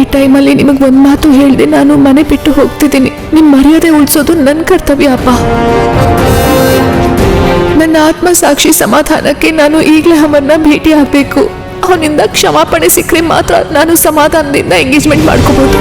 ಈ ಟೈಮಲ್ಲಿ ನಿಮಗೆ ಒಂದು ಮಾತು ಹೇಳಿದೆ ನಾನು ಮನೆ ಬಿಟ್ಟು ಹೋಗ್ತಿದ್ದೀನಿ. ನಿಮ್ಮ ಮರ್ಯಾದೆ ಉಳಿಸೋದು ನನ್ನ ಕರ್ತವ್ಯ ಅಪ್ಪ. ನನ್ನ ಆತ್ಮಸಾಕ್ಷಿ ಸಮಾಧಾನಕ್ಕೆ ನಾನು ಈಗಲೇ ಅವನ್ನ ಭೇಟಿ ಆಗಬೇಕು. ಅವನಿಂದ ಕ್ಷಮಾಪಣೆ ಸಿಕ್ಕರೆ ಮಾತ್ರ ನಾನು ಸಮಾಧಾನದಿಂದ ಎಂಗೇಜ್ಮೆಂಟ್ ಮಾಡ್ಕೋಬಹುದು.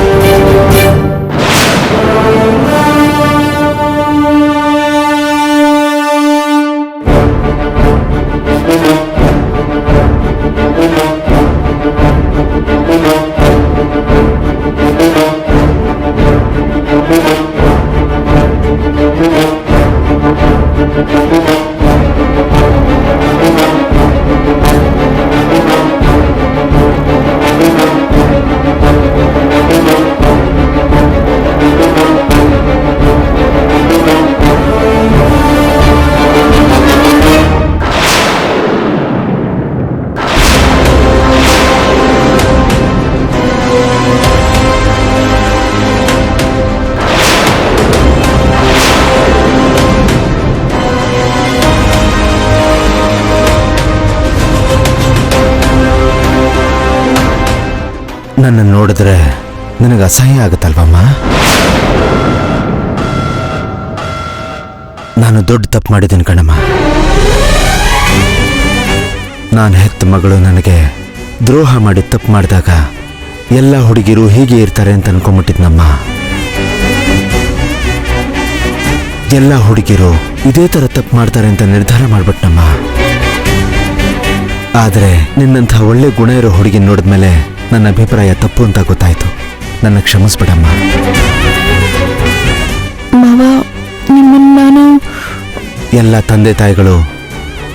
ನನ್ನ ನೋಡಿದ್ರೆ ನನಗೆ ಅಸಹ್ಯ ಆಗುತ್ತಲ್ವಮ್ಮ? ನಾನು ದೊಡ್ಡ ತಪ್ಪು ಮಾಡಿದ್ದೀನಿ ಕಣಮ್ಮ. ನಾನು ಹೆತ್ತ ಮಗಳು ನನಗೆ ದ್ರೋಹ ಮಾಡಿ ತಪ್ಪು ಮಾಡಿದಾಗ ಎಲ್ಲ ಹುಡುಗಿರು ಹೀಗೆ ಇರ್ತಾರೆ ಅಂತ ಅನ್ಕೊಂಬಿಟ್ಟಿದ್ನಮ್ಮ. ಎಲ್ಲ ಹುಡುಗಿರು ಇದೇ ಥರ ತಪ್ಪು ಮಾಡ್ತಾರೆ ಅಂತ ನಿರ್ಧಾರ ಮಾಡ್ಬಿಟ್ನಮ್ಮ. ಆದರೆ ನಿನ್ನಂಥ ಒಳ್ಳೆ ಗುಣ ಇರೋ ಹುಡುಗಿ ನೋಡಿದ್ಮೇಲೆ ನನ್ನ ಅಭಿಪ್ರಾಯ ತಪ್ಪು ಅಂತ ಗೊತ್ತಾಯ್ತು. ನನ್ನ ಕ್ಷಮಿಸ್ಬಿಡಮ್ಮ. ಮಾವ, ನಿಮ್ಮನ್ನು ನಾನು ಎಲ್ಲ ತಂದೆ ತಾಯಿಗಳು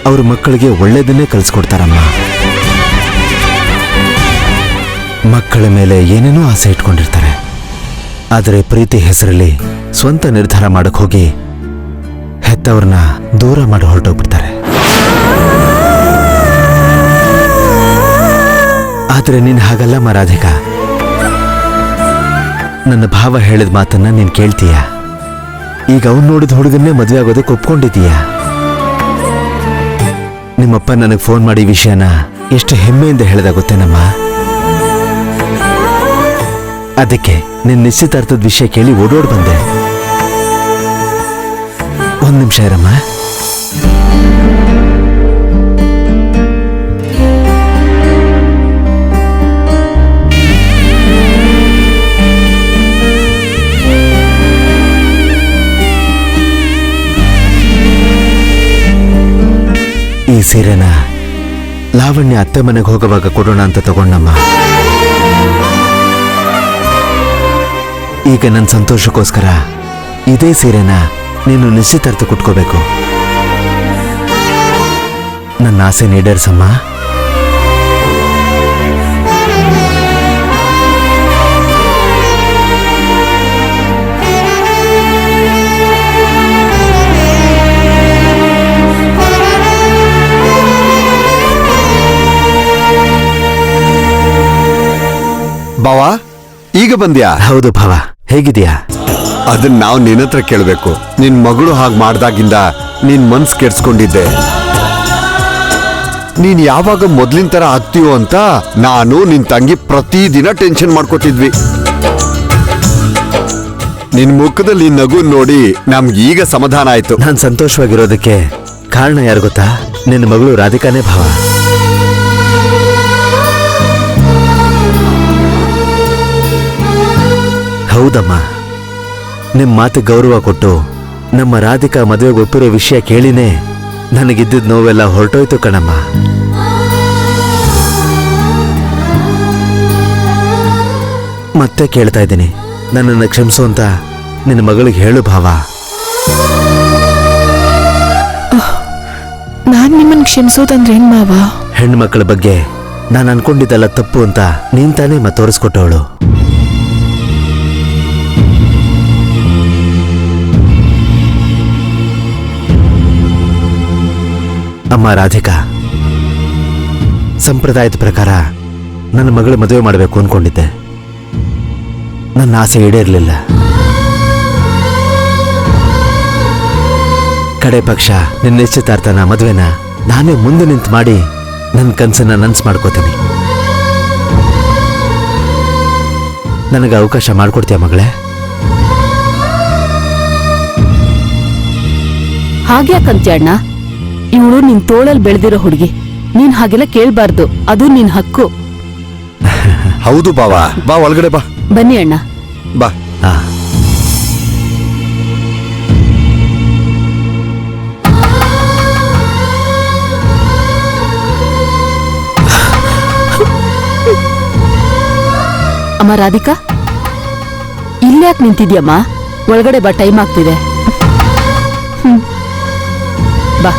ಅವ್ರ ಮಕ್ಕಳಿಗೆ ಒಳ್ಳೆಯದನ್ನೇ ಕಲಿಸ್ಕೊಡ್ತಾರಮ್ಮ. ಮಕ್ಕಳ ಮೇಲೆ ಏನೇನೋ ಆಸೆ ಇಟ್ಕೊಂಡಿರ್ತಾರೆ. ಆದರೆ ಪ್ರೀತಿ ಹೆಸರಲ್ಲಿ ಸ್ವಂತ ನಿರ್ಧಾರ ಮಾಡಕ್ ಹೋಗಿ ಹೆತ್ತವ್ರನ್ನ ದೂರ ಮಾಡಿ ಹೊರಟೋಗ್ಬಿಡ್ತಾರೆ. ಆದರೆ ನೀನು ಹಾಗಲ್ಲಮ್ಮ ರಾಧಿಕಾ. ನನ್ನ ಭಾವ ಹೇಳಿದ ಮಾತನ್ನ ನೀನು ಕೇಳ್ತೀಯ. ಈಗ ಅವನು ನೋಡಿದ ಹುಡುಗನ್ನೇ ಮದುವೆ ಆಗೋದಕ್ಕೆ ಒಪ್ಕೊಂಡಿದ್ದೀಯ. ನಿಮ್ಮಪ್ಪ ನನಗೆ ಫೋನ್ ಮಾಡಿ ವಿಷಯನ ಎಷ್ಟು ಹೆಮ್ಮೆಯಿಂದ ಹೇಳ್ದ ಗೊತ್ತೇನಮ್ಮ. ಅದಕ್ಕೆ ನಿನ್ನ ನಿಶ್ಚಿತಾರ್ಥದ ವಿಷಯ ಕೇಳಿ ಓಡೋಡ್ ಬಂದೆ. ಒಂದು ನಿಮಿಷ ಇರಮ್ಮ. ಈ ಸೀರೆನ ಲಾವಣ್ಯ ಅತ್ತೆ ಮನೆಗೆ ಹೋಗುವಾಗ ಕೊಡೋಣ ಅಂತ ತಗೊಂಡಮ್ಮ. ಈಗ ನನ್ನ ಸಂತೋಷಕ್ಕೋಸ್ಕರ ಇದೇ ಸೀರೆನ ನೀನು ನಿಶ್ಚಿತಾರ್ಥ ಕುಟ್ಕೋಬೇಕು. ನನ್ನ ಆಸೆ ಈಡೇರಿಸಮ್ಮ. ಭಾವ, ಈಗ ಬಂದ್ಯಾ? ಹೌದು ಭಾವ, ಹೇಗಿದ್ಯಾ? ಅದನ್ನ ನಾವು ನಿನ್ನತ್ರ ಕೇಳಬೇಕು. ನಿನ್ ಮಗಳು ಹಾಗೆ ಮಾಡ್ದಾಗಿಂದ ನಿನ್ ಮನ್ಸ್ ಕೆಡ್ಸ್ಕೊಂಡಿದ್ದೆ. ನೀನ್ ಯಾವಾಗ ಮೊದ್ಲಿನ ತರ ಆಗ್ತೀಯೋ ಅಂತ ನಾನು ನಿನ್ ತಂಗಿ ಪ್ರತಿದಿನ ಟೆನ್ಷನ್ ಮಾಡ್ಕೋತಿದ್ವಿ. ನಿನ್ ಮುಖದಲ್ಲಿ ನಗು ನೋಡಿ ನಮ್ಗೆ ಈಗ ಸಮಾಧಾನ ಆಯ್ತು. ನಾನು ಸಂತೋಷವಾಗಿರೋದಕ್ಕೆ ಕಾರಣ ಯಾರು ಗೊತ್ತಾ? ನಿನ್ನ ಮಗಳು ರಾಧಿಕಾನೇ ಭಾವ. ಹೌದಮ್ಮ, ನಿಮ್ಮ ಮಾತು ಗೌರವ ಕೊಟ್ಟು ನಮ್ಮ ರಾಧಿಕಾ ಮದುವೆಗೆ ಒಪ್ಪಿರೋ ವಿಷಯ ಕೇಳಿನೇ ನನಗಿದ್ದಿದ್ದ ನೋವೆಲ್ಲ ಹೊರಟೋಯ್ತು ಕಣಮ್ಮ. ಮತ್ತೆ ಕೇಳ್ತಾ ಇದ್ದೀನಿ, ನನ್ನನ್ನು ಕ್ಷಮಿಸು ಅಂತ ನಿನ್ನ ಮಗಳಿಗೆ ಹೇಳು ಭಾವ. ನಾನು ನಿಮ್ಮನ್ನು ಕ್ಷಮಿಸೋದಂದ್ರೇನ್ ಮಾವ? ಹೆಣ್ಣು ಮಕ್ಕಳ ಬಗ್ಗೆ ನಾನು ಅನ್ಕೊಂಡಿದ್ದೆಲ್ಲ ತಪ್ಪು ಅಂತ ನೀನ್ ತಾನೇ ಮತ್ತೆ ತೋರಿಸ್ಕೊಟ್ಟವಳು. ಅಮ್ಮ ರಾಧಿಕಾ, ಸಂಪ್ರದಾಯದ ಪ್ರಕಾರ ನನ್ನ ಮಗಳ ಮದುವೆ ಮಾಡಬೇಕು ಅನ್ಕೊಂಡಿದ್ದೆ. ನನ್ನ ಆಸೆ ಈಡೇರಲಿಲ್ಲ. ಕಡೆ ಪಕ್ಷ ನಿನ್ನ ನಿಶ್ಚಿತಾರ್ಥನ ಮದುವೆನ ನಾನೇ ಮುಂದೆ ನಿಂತು ಮಾಡಿ ನನ್ನ ಕನಸನ್ನ ನನಸು ಮಾಡ್ಕೋತೀನಿ. ನನಗೆ ಅವಕಾಶ ಮಾಡಿಕೊಡ್ತೀಯ ಮಗಳೇ? ಹಾಗ್ಯಾಕಂತ್ಯ ಅಣ್ಣ, ಇವಳು ನಿನ್ ತೋಳಲ್ ಬೆಳೆದಿರೋ ಹುಡುಗಿ, ನೀನ್ ಹಾಗೆಲ್ಲ ಕೇಳ್ಬಾರ್ದು, ಅದು ನಿನ್ ಹಕ್ಕು. ಹೌದು ಬಾವಾ, ಬಾ ಒಳಗಡೆ ಬಾ. ಬನ್ನಿ ಅಣ್ಣ. ಬಾ. ಹಾ. ಅಮ್ಮ ರಾಧಿಕಾ, ಇಲ್ಯಾಕ್ ನಿಂತಿದ್ಯಮ್ಮ? ಒಳಗಡೆ ಬಾ, ಟೈಮ್ ಆಗ್ತಿದೆ. ಬಾ.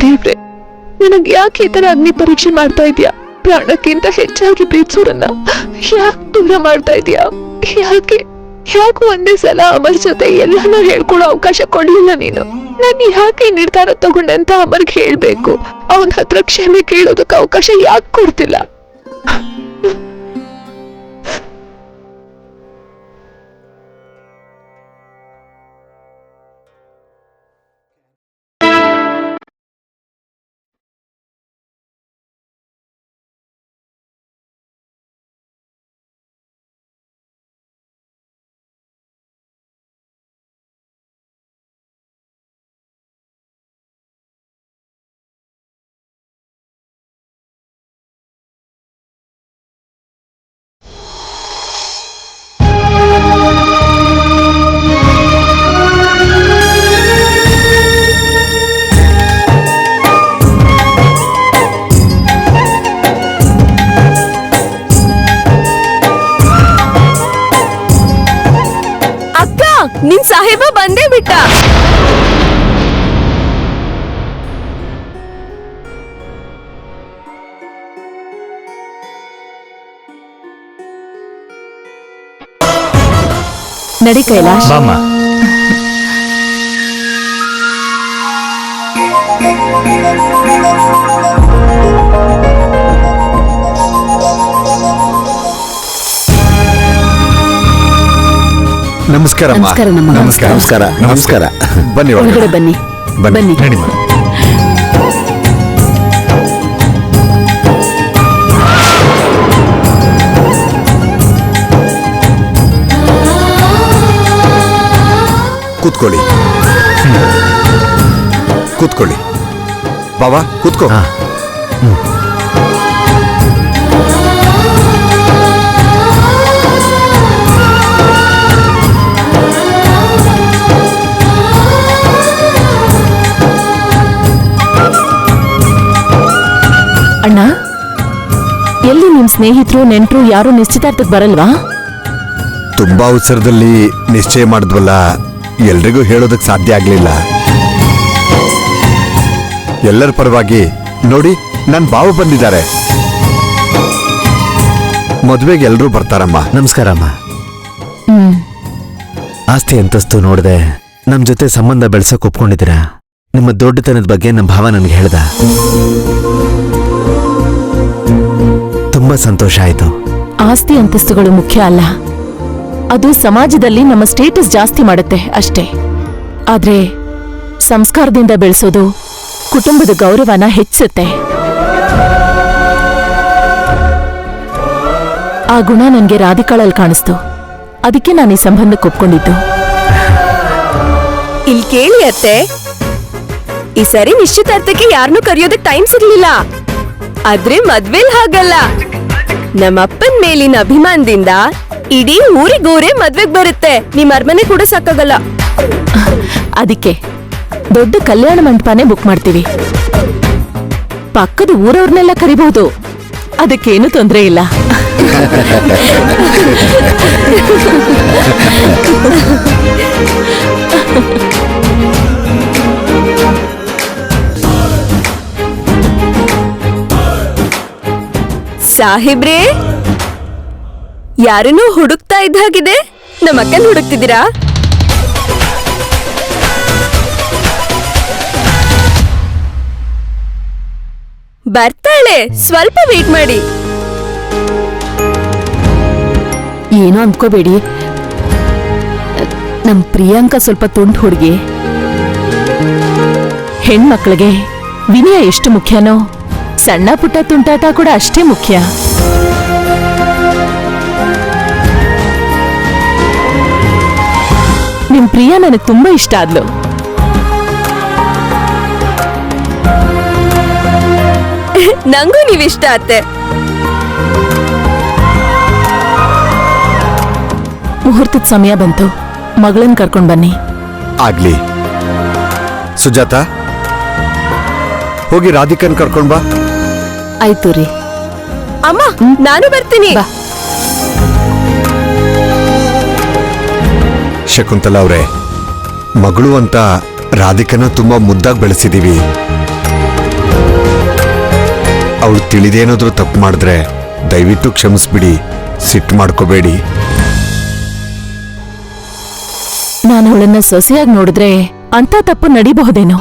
ದೇವ್ರೆ, ನನಗ್ ಯಾಕೆ ಈ ತರ ಅಗ್ನಿ ಪರೀಕ್ಷೆ ಮಾಡ್ತಾ ಇದೀಯಾ? ಪ್ರಾಣಕ್ಕಿಂತ ಹೆಚ್ಚಾಗಿ ಪ್ರೀತಿಸೋರನ್ನ ಯಾಕೆ ದೂರ ಮಾಡ್ತಾ ಇದೀಯಾ? ಯಾಕೆ ಒಂದೇ ಸಲ ಅಮರ್ ಜೊತೆ ಎಲ್ಲಾನು ಹೇಳ್ಕೊಳ್ಳೋ ಅವಕಾಶ ಕೊಡ್ಲಿಲ್ಲ ನೀನು? ನಾನು ಯಾಕೆ ಈ ನಿರ್ಧಾರ ತಗೊಂಡೆ ಅಂತ ಅಮರ್ಗೆ ಹೇಳ್ಬೇಕು? ಅವನ ಹತ್ರ ಕ್ಷಮೆ ಕೇಳೋದಕ್ಕೆ ಅವಕಾಶ ಯಾಕೆ ಕೊಡ್ತಿಲ್ಲ? ನಿನ್ ಸಾಹೇಬ ಬಂದೇ ಬಿಟ್ಟ. ನಡಿ ಕೈಲಾಶ್. ನಮಸ್ಕಾರ. ನಮಸ್ಕಾರ ನಮ್ಮ. ನಮಸ್ಕಾರ. ನಮಸ್ಕಾರ. ಬನ್ನಿ ಒಳಗಡೆ ಬನ್ನಿ. ಬನ್ನಿ. ಕೂತ್ಕೊಳ್ಳಿ. ಕೂತ್ಕೊಳ್ಳಿ ಬಾವಾ, ಕೂತ್ಕೋ. ಅಣ್ಣ, ಎಲ್ಲಿ ನಿಮ್ ಸ್ನೇಹಿತರು ನೆಂಟರು ಯಾರು ನಿಶ್ಚಿತಾರ್ಥಕ್ಕೆ ಬರಲ್ವಾ? ತುಂಬಾ ಅವಸರದಲ್ಲಿ ನಿಶ್ಚಯ ಮಾಡಿದ್ವಲ್ಲ, ಎಲ್ರಿಗೂ ಹೇಳೋದಕ್ಕೆ ಸಾಧ್ಯ ಆಗ್ಲಿಲ್ಲ. ಎಲ್ಲರ ಪರವಾಗಿ ನೋಡಿ, ನನ್ ಬಾವು ಬಂದಿದ್ದಾರೆ. ಮದ್ವೆಗೆ ಎಲ್ರೂ ಬರ್ತಾರಮ್ಮ. ನಮಸ್ಕಾರ ಅಮ್ಮ. ಆಸ್ತಿ ಅಂತಸ್ತು ನೋಡದೆ ನಮ್ ಜೊತೆ ಸಂಬಂಧ ಬೆಳ್ಸಕ್ ಒಪ್ಕೊಂಡಿದ್ದೀರಾ. ನಿಮ್ಮ ದೊಡ್ಡತನದ ಬಗ್ಗೆ ನಮ್ಮ ಭಾವ ನನ್ಗೆ ಹೇಳ್ದ. ತುಂಬಾ ಸಂತೋಷ ಆಯ್ತು. ಆಸ್ತಿ ಅಂತಸ್ತುಗಳು ಮುಖ್ಯ ಅಲ್ಲ, ಅದು ಸಮಾಜದಲ್ಲಿ ನಮ್ಮ ಸ್ಟೇಟಸ್ ಜಾಸ್ತಿ ಮಾಡುತ್ತೆ ಅಷ್ಟೇ. ಆದ್ರೆ ಸಂಸ್ಕಾರದಿಂದ ಬೆಳೆಸೋದು ಕುಟುಂಬದ ಗೌರವನ ಹೆಚ್ಚುತ್ತೆ. ಆ ಗುಣ ನನ್ಗೆ ರಾಧಿಕಾಳಲ್ಲಿ ಕಾಣಿಸ್ತು. ಅದಕ್ಕೆ ನಾನು ಈ ಸಂಬಂಧಕ್ಕೆ ಒಪ್ಕೊಂಡಿದ್ದು. ಇಲ್ಲಿ ಕೇಳಿ ಅತ್ತೆ, ಈ ಸರಿ ನಿಶ್ಚಿತಾರ್ಥಕ್ಕೆ ಯಾರನ್ನೂ ಕರೆಯೋದಕ್ ಟೈಮ್ ಸಿಗ್ಲಿಲ್ಲ. ಆದ್ರೆ ಮದ್ವೆಲ್ ಹಾಗಲ್ಲ, ನಮ್ಮಪ್ಪನ್ ಮೇಲಿನ ಅಭಿಮಾನದಿಂದ ಇಡೀ ಊರಿಗೂರೇ ಮದ್ವೆಗ್ ಬರುತ್ತೆ. ನಿಮ್ ಅರಮನೆ ಕೂಡ ಸಾಕಾಗಲ್ಲ. ಅದಕ್ಕೆ ದೊಡ್ಡ ಕಲ್ಯಾಣ ಮಂಟಪನೇ ಬುಕ್ ಮಾಡ್ತೀವಿ. ಪಕ್ಕದ ಊರವ್ರನ್ನೆಲ್ಲ ಕರಿಬಹುದು, ಅದಕ್ಕೇನು ತೊಂದರೆ ಇಲ್ಲ. ಸಾಹೇಬ್ರೇ, ಯಾರನ್ನೂ ಹುಡುಕ್ತಾ ಇದ್ದ ಹಾಗಿದೆ. ನಮ್ಮ ಅಕ್ಕನ್ ಹುಡುಕ್ತಿದ್ದೀರಾ? ಬರ್ತಾಳೆ, ಸ್ವಲ್ಪ ವೇಟ್ ಮಾಡಿ. ಏನೋ ಅಂದ್ಕೋಬೇಡಿ, ನಮ್ ಪ್ರಿಯಾಂಕಾ ಸ್ವಲ್ಪ ತುಂಡು ಹುಡುಗಿ. ಹೆಣ್ಮಕ್ಳಿಗೆ ವಿನಯ ಎಷ್ಟು ಮುಖ್ಯನೋ ಸಣ್ಣ ಪುಟ್ಟ ತುಂಟಾಟ ಕೂಡ ಅಷ್ಟೇ ಮುಖ್ಯ. ನಿಮ್ ಪ್ರಿಯಾ ನನಗೆ ತುಂಬಾ ಇಷ್ಟ ಆದ್ಲು. ನಂಗೂ ನೀವಿಷ್ಟ ಆತೆ. ಮುಹೂರ್ತದ ಸಮಯ ಬಂತು, ಮಗಳನ್ನ ಕರ್ಕೊಂಡ್ ಬನ್ನಿ. ಆಗ್ಲಿ. ಸುಜಾತ, ಹೋಗಿ ರಾಧಿಕನ್ ಕರ್ಕೊಂಡ್ ಬಾ. ಆಯ್ತು ರೀ. ಅಮ್ಮ, ನಾನು ಬರ್ತೀನಿ. ಬಾ. ಶಕುಂತಲಾ ಅವ್ರೆ, ಮಗಳು ಅಂತ ರಾಧಿಕನ ತುಂಬಾ ಮುದ್ದಾಗಿ ಬೆಳೆಸಿದೀವಿ. ಅವಳು ತಿಳಿದೇನಾದ್ರೂ ತಪ್ಪು ಮಾಡಿದ್ರೆ ದಯವಿಟ್ಟು ಕ್ಷಮಿಸ್ಬಿಡಿ, ಸಿಟ್ಟು ಮಾಡ್ಕೋಬೇಡಿ. ನಾನು ಅವಳನ್ನ ಸೊಸೆಯಾಗಿ ನೋಡಿದ್ರೆ ಅಂತ ತಪ್ಪು ನಡಿಬಹುದೇನೋ,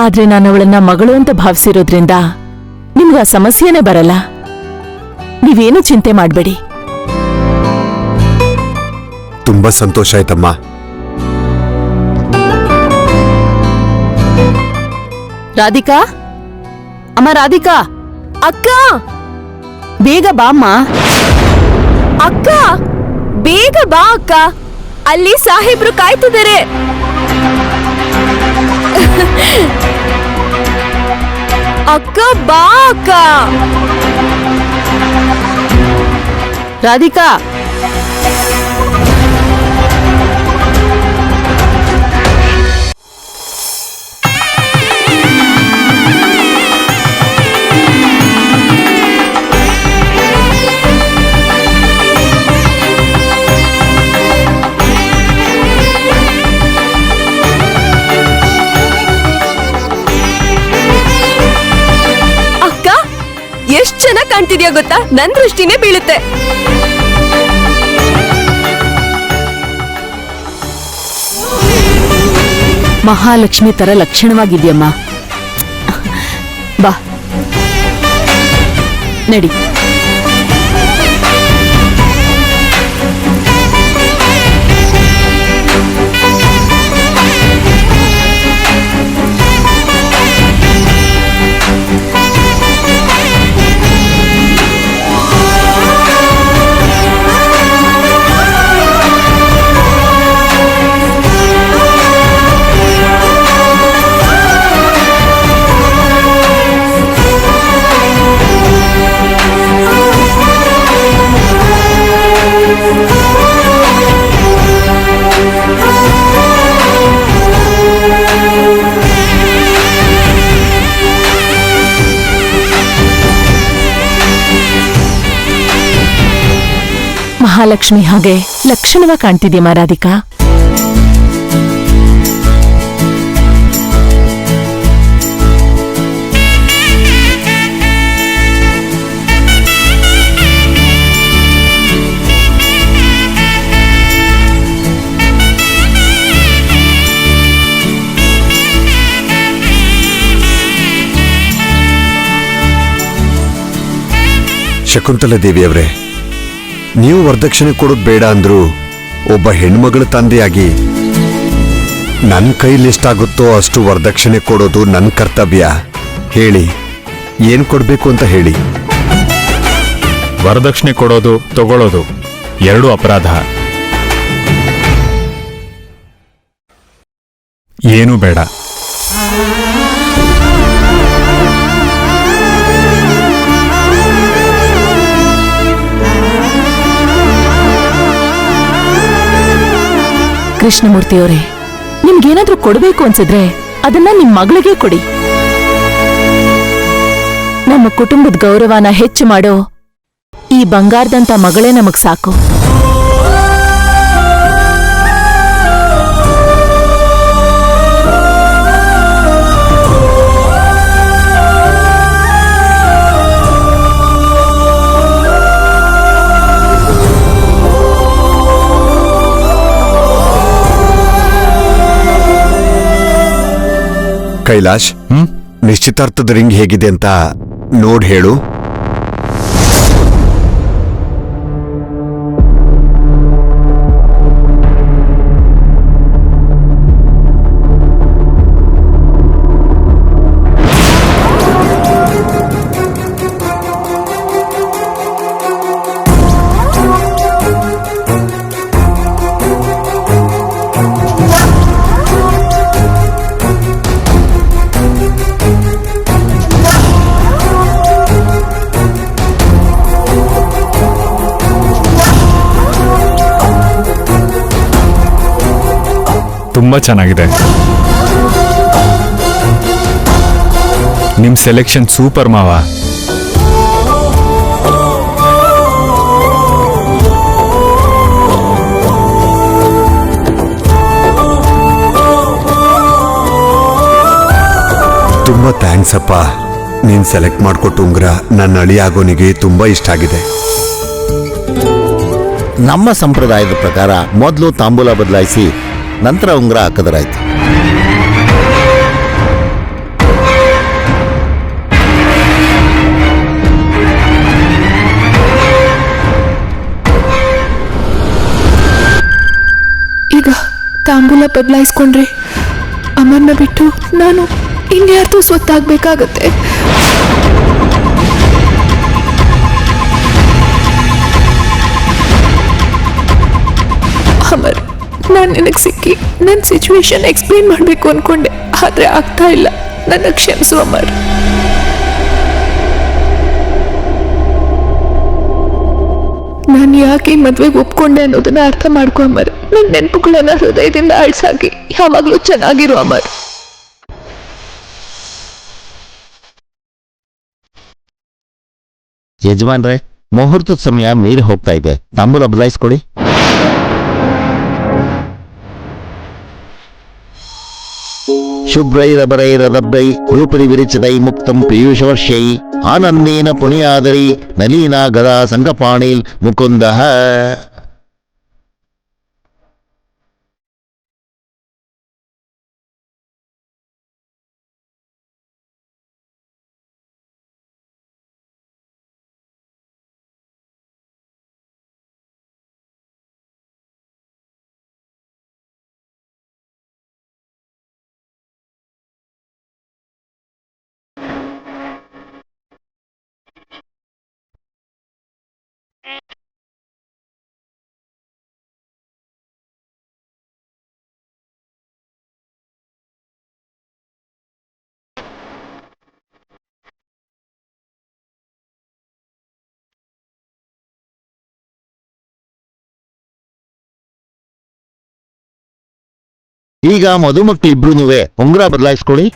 ಆದ್ರೆ ನಾನು ಅವಳನ್ನ ಮಗಳು ಅಂತ ಭಾವಿಸಿರೋದ್ರಿಂದ ನಿಮ್ಗೆ ಆ ಸಮಸ್ಯೆನೇ ಬರಲ್ಲ. ನೀವೇನು ಚಿಂತೆ ಮಾಡ್ಬೇಡಿ. ತುಂಬಾ ಸಂತೋಷ ಆಯ್ತಮ್ಮ. ರಾಧಿಕಾ, ಅಮ್ಮ ರಾಧಿಕಾ, ಅಕ್ಕ, ಬೇಗ ಬಾಮ್ಮ. ಅಕ್ಕ, ಬೇಗ ಬಾ ಅಕ್ಕ, ಅಲ್ಲಿ ಸಾಹೇಬ್ರು ಕಾಯ್ತಿದ್ದಾರೆ. ಅಕ್ಕ, ಬಾ ಅಕ್ಕ. ರಾಧಿಕಾ, ಎಷ್ಟ್ ಚೆನ್ನಾಗ್ ಕಾಣ್ತಿದ್ಯಾ ಗೊತ್ತಾ? ನನ್ ದೃಷ್ಟಿನೇ ಬೀಳುತ್ತೆ. ಮಹಾಲಕ್ಷ್ಮಿ ತರ ಲಕ್ಷಣವಾಗಿದ್ಯಮ್ಮ. ಬಾ ನಡಿ. ಮಹಾಲಕ್ಷ್ಮಿ ಹಾಗೆ ಲಕ್ಷಣವಾಗಿ ಕಾಣ್ತಿದ್ಯಮ್ಮ ರಾಧಿಕಾ. ಶಕುಂತಲಾ ದೇವಿಯವರೇ, ನೀವು ವರದಕ್ಷಿಣೆ ಕೊಡೋದು ಬೇಡ ಅಂದ್ರು ಒಬ್ಬ ಹೆಣ್ಮಗಳ ತಂದೆಯಾಗಿ ನನ್ನ ಕೈಲಿ ಎಷ್ಟಾಗುತ್ತೋ ಅಷ್ಟು ವರದಕ್ಷಿಣೆ ಕೊಡೋದು ನನ್ನ ಕರ್ತವ್ಯ. ಹೇಳಿ, ಏನ್ ಕೊಡ್ಬೇಕು ಅಂತ ಹೇಳಿ. ವರದಕ್ಷಿಣೆ ಕೊಡೋದು ತಗೊಳ್ಳೋದು ಎರಡೂ ಅಪರಾಧ. ಏನೂ ಬೇಡ. ಕೃಷ್ಣಮೂರ್ತಿಯವರೇ, ನಿಮ್ಗೇನಾದ್ರೂ ಕೊಡ್ಬೇಕು ಅನ್ಸಿದ್ರೆ ಅದನ್ನ ನಿಮ್ ಮಗಳಿಗೆ ಕೊಡಿ. ನಮ್ಮ ಕುಟುಂಬದ ಗೌರವನ ಹೆಚ್ಚು ಮಾಡೋ ಈ ಬಂಗಾರದಂತ ಮಗಳೇ ನಮಗ್ ಸಾಕು. ಕೈಲಾಶ್, ನಿಶ್ಚಿತಾರ್ಥದ ರಿಂಗ್ ಹೇಗಿದೆ ಅಂತ ನೋಡ್ ಹೇಳು. ತುಂಬಾ ಚೆನ್ನಾಗಿದೆ. ನಿಮ್ ಸೆಲೆಕ್ಷನ್ ಸೂಪರ್ ಮಾವ. ತುಂಬಾ ಥ್ಯಾಂಕ್ಸ್ ಅಪ್ಪ. ನೀನ್ ಸೆಲೆಕ್ಟ್ ಮಾಡ್ಕೊಟ್ಟು ಉಂಗ್ರ ನನ್ನ ಅಳಿ ಆಗೋನಿಗೆ ತುಂಬಾ ಇಷ್ಟ ಆಗಿದೆ. ನಮ್ಮ ಸಂಪ್ರದಾಯದ ಪ್ರಕಾರ ಮೊದಲು ತಾಂಬೂಲ ಬದಲಾಯಿಸಿ ನಂತರ ಉಂಗುರ ಹಾಕಿದರಾಯ್ತು. ಈಗ ತಾಂಬೂಲ ಬದಲಾಯಿಸ್ಕೊಂಡ್ರೆ ಅಮರ್ನ ಬಿಟ್ಟು ನಾನು ಇನ್ಯಾರ್ದು ಸ್ವತ್ತಾಗ್ಬೇಕಾಗತ್ತೆ. ಅಮರ್, ನಾನು ನಿನಗೆ ಸಿಕ್ಕಿ ನನ್ನ ಸಿಚುವೇಶನ್ ಎಕ್ಸ್ಪ್ಲೇನ್ ಮಾಡಬೇಕು ಅನ್ಕೊಂಡೆ, ಆದ್ರೆ ಆಗ್ತಾ ಇಲ್ಲ. ನನ್ನ ಕ್ಷಮಿಸು ಅಮರ್. ನಾನು ಯಾಕೆ ಈ ಮದ್ವೆಗೆ ಒಪ್ಕೊಂಡೆ ಅನ್ನೋದನ್ನ ಅರ್ಥ ಮಾಡ್ಕೊ ಅಮರ್. ನನ್ನ ನೆನಪುಗಳನ್ನ ಹೃದಯದಿಂದ ಅಳ್ಸಾಕಿ ಯಾವಾಗ್ಲೂ ಚೆನ್ನಾಗಿರು ಅಮರ್. ಯಜಮಾನ್ರೆ, ಮುಹೂರ್ತದ ಸಮಯ ಮೀರಿ ಹೋಗ್ತಾ ಇದೆ. ತಾಂಬೂಲ ಬದಲಾಯಿಸ್ಕೊಡಿ. ಶುಭ್ರೈರಬರೈರದಬ್ಬೈ ರೂಪರಿ ವಿರಿಚಿತೈ ಮುಕ್ತಂ ಪೀಯೂಷವರ್ಷೈ ಆನಂದೇನ ಪುಣ್ಯಾದರಿ ನಲೀನಾ ಗದಾ ಸಂಗಪಾಣಿಲ್ ಮುಕುಂದಃ. ಈಗ ಮದುಮಕ್ಳಿಬ್ರು ಉಂಗುರ ಬದಲಾಯಿಸ್ಕೊಳ್ಳಿ.